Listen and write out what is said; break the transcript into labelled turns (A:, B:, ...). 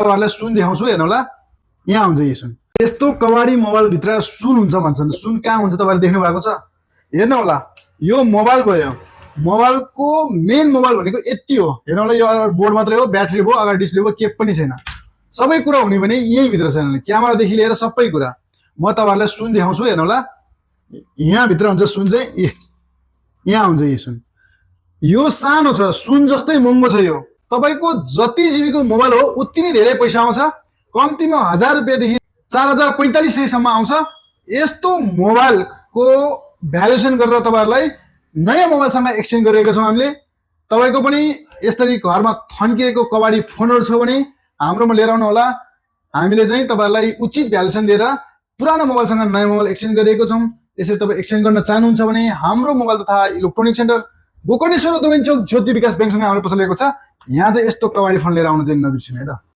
A: तपाईँहरूलाई सुन देखाउँछु हेर्नु होला। यहाँ हुन्छ यो सुन। यस्तो कबाडी मोबाइल भित्र सुन हुन्छ भन्छन्। सुन कहाँ हुन्छ तपाईँले देख्नु भएको छ? हेर्नु होला, यो मोबाइल भयो। मोबाइलको मेन मोबाइल भनेको यति हो। हेर्नु होला, यो बोर्ड मात्रै हो, ब्याट्री भयो, अगाडि डिस्प्ले भयो, के पनि छैन। सबै कुरा हुने भने यही भित्र छैन, क्यामेरादेखि लिएर सबै कुरा। म तपाईँहरूलाई सुन देखाउँछु हेर्नु होला। यहाँ भित्र हुन्छ सुन चाहिँ, यहाँ हुन्छ यो सुन। यो सानो छ, सुन जस्तै महँगो छ यो। तपाईको जति जिबीको मोबाइल हो उति नै धेरै पैसा आउँछ। कम्तीमा 1000 रुपैयाँदेखि 4045सम्म आउँछ। यस्तो मोबाइलको भ्यालुएसन गरेर तपाईहरुलाई नयाँ मोबाइलसँग एक्सचेन्ज गरिरहेको छौं हामीले। तपाईको पनि यसरी घरमा थन्किएको कबाडी फोनहरु छ भने हाम्रोमा लिएर आउनु होला। हामीले चाहिँ तपाईहरुलाई उचित भ्यालुएसन दिएर पुरानो मोबाइलसँग नयाँ मोबाइल एक्सचेन्ज गरिरहेको छौं। यसरी तपाई एक्सचेन्ज गर्न चाहनुहुन्छ भने हाम्रो मोबाइल तथा इलेक्ट्रोनिक सेन्टर गोकर्णेश्वर दोबिन चोक ज्योति विकास बैंकसँग हाम्रो पसल रहेको छ। यहाँ चाहिँ यस्तो कबाडी फोन लिएर आउन चाहिँ नबिर्सिनु है त।